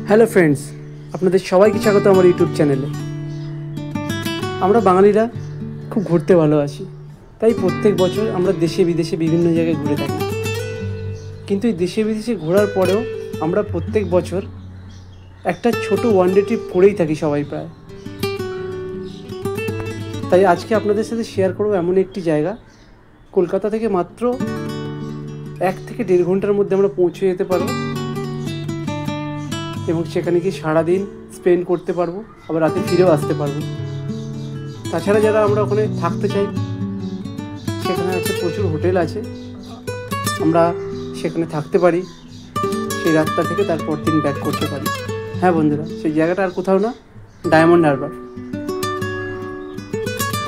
Hello friends, আপনাদের সবাইকে স্বাগত আমার ইউটিউব চ্যানেলে। আমরা বাঙালিরা খুব ঘুরতে ভালোবাসি, তাই প্রত্যেক বছর আমরা দেশে বিদেশে বিভিন্ন জায়গায় ঘুরে থাকি। কিন্তু এই দেশে বিদেশে ঘোরার পরেও আমরা প্রত্যেক বছর একটা ছোট ওয়ানডে ট্রিপ করেই থাকি সবাই প্রায়। তাই আজকে আপনাদের সাথে শেয়ার করব এমন একটি জায়গা, কলকাতা থেকে মাত্র 1 থেকে 1.5 ঘন্টার মধ্যে আমরা পৌঁছে যেতে পারবো এবং সেখানে গিয়ে সারাদিন স্পেন্ড করতে পারবো, আবার রাতে ফিরেও আসতে পারবো। তাছাড়া যারা আমরা ওখানে থাকতে চাই, সেখানে আছে প্রচুর হোটেল আছে, আমরা সেখানে থাকতে পারি, সেই রাতটা থেকে তারপর দিন ব্যাক করতে পারি। হ্যাঁ বন্ধুরা, সেই জায়গাটা আর কোথাও না, ডায়মন্ড হারবার।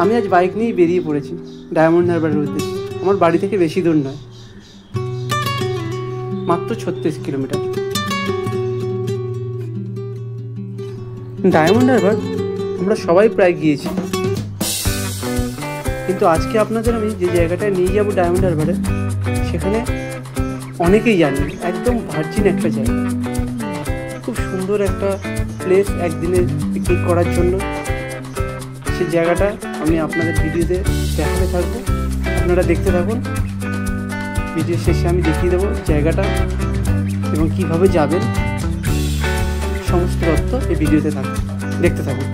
আমি আজ বাইক নিয়েই বেরিয়ে পড়েছি ডায়মন্ড হারবারের উদ্দেশ্যে। আমার বাড়ি থেকে বেশি দূর নয়, মাত্র 36 কিলোমিটার। ডায়মন্ড হারবার আমরা সবাই প্রায় গিয়েছি, কিন্তু আজকে আপনাদের আমি যে জায়গাটায় নিয়ে যাবো ডায়মন্ড হারবারে, সেখানে অনেকেই জানেন, একদম ভার্জিন একটা জায়গা, খুব সুন্দর একটা প্লেস একদিনের পিকনিক করার জন্য। সেই জায়গাটা আমি আপনাদের ভিডিওতে দেখাতে থাকবো, আপনারা দেখতে থাকুন। ভিডিও শেষে আমি দেখিয়ে দেবো জায়গাটা এবং কীভাবে যাবেন, সমস্ত তথ্য এই ভিডিওতে থাকুন, দেখতে থাকুন।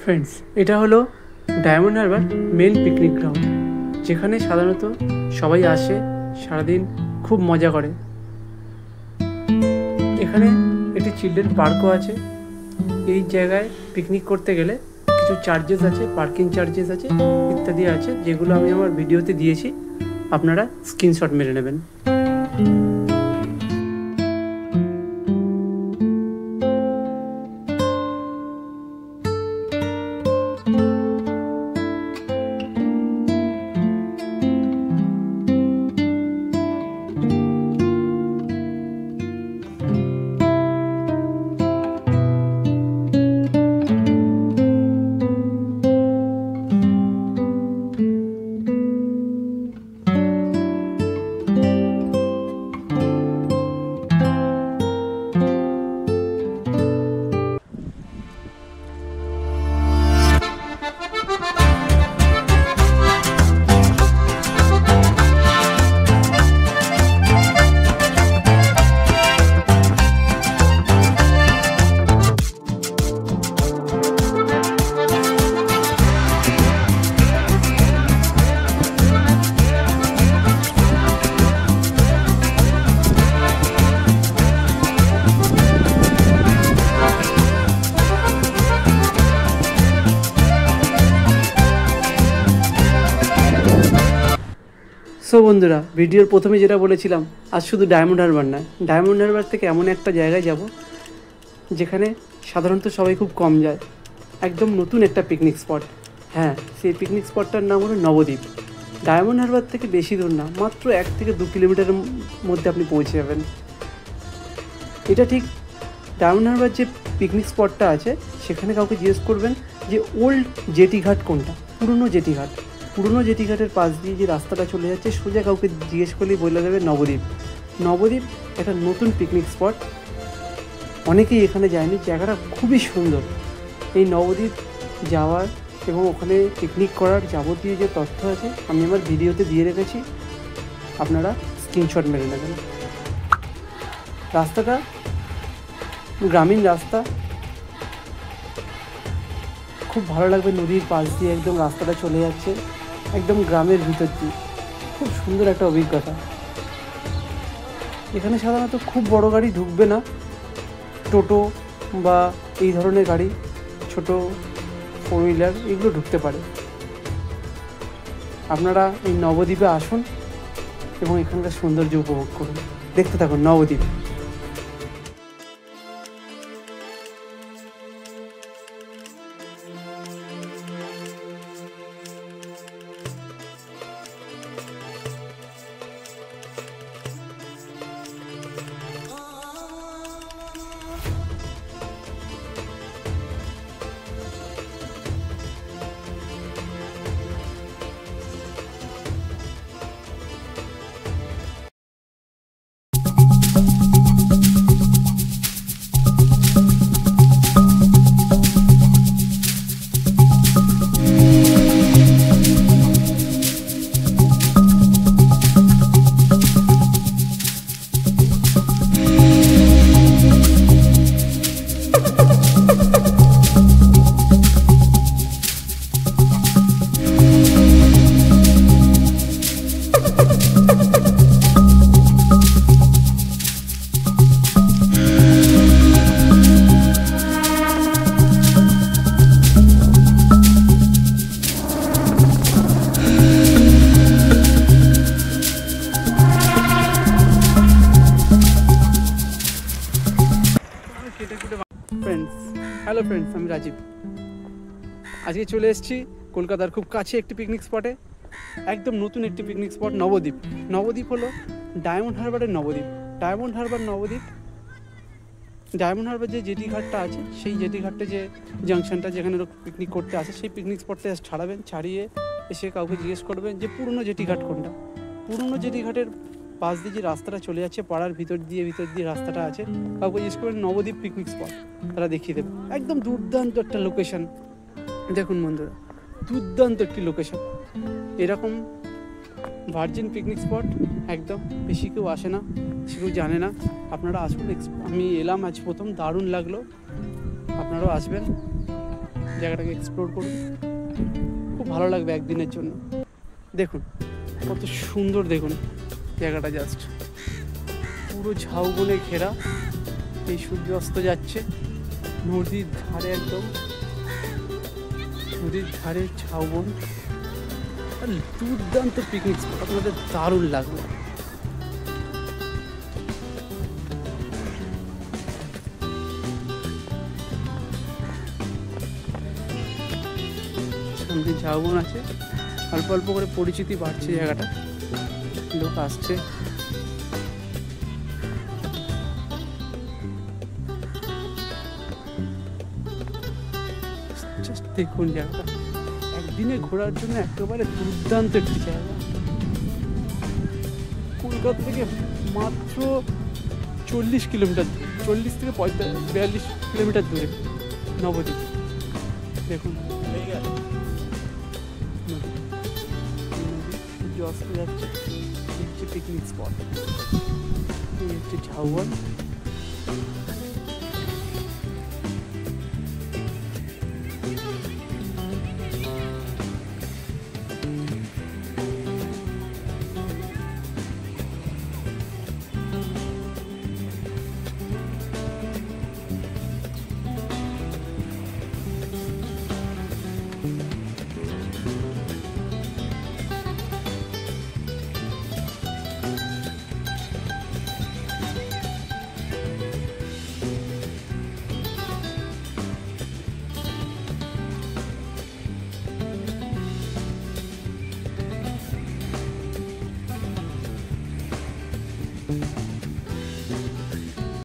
ফ্রেন্ডস, এটা হলো Diamond Harbour main picnic ground, যেখানে সাধারণত সবাই আসে, সারাদিন খুব মজা করে। এখানে একটি চিলড্রেন পার্কও আছে। এই জায়গায় পিকনিক করতে গেলে কিছু চার্জেস আছে, পার্কিং চার্জেস আছে, ইত্যাদি আছে, যেগুলো আমি আমার ভিডিওতে দিয়েছি, আপনারা স্ক্রিনশট মেরে নেবেন। সো বন্ধুরা, ভিডিওর প্রথমে যেটা বলেছিলাম, আজ শুধু ডায়মন্ড হারবার না, ডায়মন্ড হারবার থেকে এমন একটা জায়গায় যাব যেখানে সাধারণত সবাই খুব কম যায়, একদম নতুন একটা পিকনিক স্পট। হ্যাঁ, সেই পিকনিক স্পটটার নাম হলো নবদ্বীপ। ডায়মন্ড হারবার থেকে বেশি দূর না, মাত্র 1 থেকে 2 কিলোমিটারের মধ্যে আপনি পৌঁছে যাবেন। এটা ঠিক ডায়মন্ড হারবার যে পিকনিক স্পটটা আছে, সেখানে কাউকে জিজ্ঞেস করবেন যে ওল্ড জেটি ঘাট কোনটা, পুরনো জেটি ঘাট। পুরনো জেটিঘাটের পাশ দিয়ে যে রাস্তাটা চলে যাচ্ছে, সোজা কাউকে জিজ্ঞেস করলেই বলে দেবে নবদ্বীপ। নবদ্বীপ একটা নতুন পিকনিক স্পট, অনেকেই এখানে যায়নি। জায়গাটা খুবই সুন্দর। এই নবদ্বীপ যাওয়ার এবং ওখানে পিকনিক করার যাবতীয় যে তথ্য আছে আমি আমার ভিডিওতে দিয়ে রেখেছি, আপনারা স্ক্রিনশট মেরে নেবেন। রাস্তাটা গ্রামীণ রাস্তা, খুব ভালো লাগবে। নদীর পাশ দিয়ে একদম রাস্তাটা চলে যাচ্ছে, একদম গ্রামের ভিতর দিয়ে। খুব সুন্দর একটা অভিজ্ঞতা। এখানে সাধারণত খুব বড় গাড়ি ঢুকবে না, টোটো বা এই ধরনের গাড়ি, ছোট 4 হুইলার এগুলো ঢুকতে পারে। আপনারা এই নবদ্বীপে আসুন এবং এখানকার সৌন্দর্য উপভোগ করুন। দেখতে থাকুন নবদ্বীপ। হ্যালো ফ্রেন্ডস, আমি রাজীব। আজকে চলে এসেছি কলকাতার খুব কাছে একটি পিকনিক স্পটে, একদম নতুন একটি পিকনিক স্পট নবদ্বীপ। নবদ্বীপ হলো ডায়মন্ড হারবারের নবদ্বীপ। ডায়মন্ড হারবার নবদ্বীপ, ডায়মন্ড হারবার যে জেটি ঘাটটা আছে, সেই জেটি ঘাটে যে জাংশনটা যেখানে লোক পিকনিক করতে আসে, সেই পিকনিক স্পটটা ছাড়াবেন। ছাড়িয়ে এসে কাউকে জিজ্ঞেস করবেন যে পুরনো জেটি ঘাট কোনটা। পুরনো জেটি ঘাটের পাশ দিয়ে যে রাস্তাটা চলে যাচ্ছে, পাড়ার ভিতর দিয়ে রাস্তাটা আছে, কাউকে জিজ্ঞেস করবেন নবদ্বীপ পিকনিক স্পট, তারা দেখিয়ে দেবে। একদম দুর্দান্ত একটা লোকেশন। দেখুন বন্ধুরা, দুর্দান্ত একটি লোকেশন। এরকম ভার্জিন পিকনিক স্পট একদম বেশি কেউ আসে না, বেশি কেউ জানে না। আপনারা আসুন। আমি এলাম আজ প্রথম, দারুণ লাগলো। আপনারাও আসবেন, জায়গাটাকে এক্সপ্লোর করুন, খুব ভালো লাগবে একদিনের জন্য। দেখুন কত সুন্দর, দেখুন জায়গাটা জাস্ট পুরো ঝাউবনে ঘেরা। এই সূর্য অস্ত যাচ্ছে নদীর ধারে, একদম নদীর ধারে ঝাউবন। দুর্দান্ত পিকনিক স্পট, আপনাদের দারুণ লাগবে। সামনে ঝাউবন আছে, অল্প অল্প করে পরিচিতি বাড়ছে জায়গাটা, লোক আসছে। দেখুন জায়গাটা একদিনে ঘোরার জন্য একেবারে দুর্দান্ত একটি জায়গা। কলকাতা থেকে মাত্র 40 কিলোমিটার, 40 থেকে 42 কিলোমিটার দূরে নবদ্বীপ। দেখুন নদী অস্ত যাচ্ছে, পিকনিক স্পট, এই হচ্ছে ঝাউবন।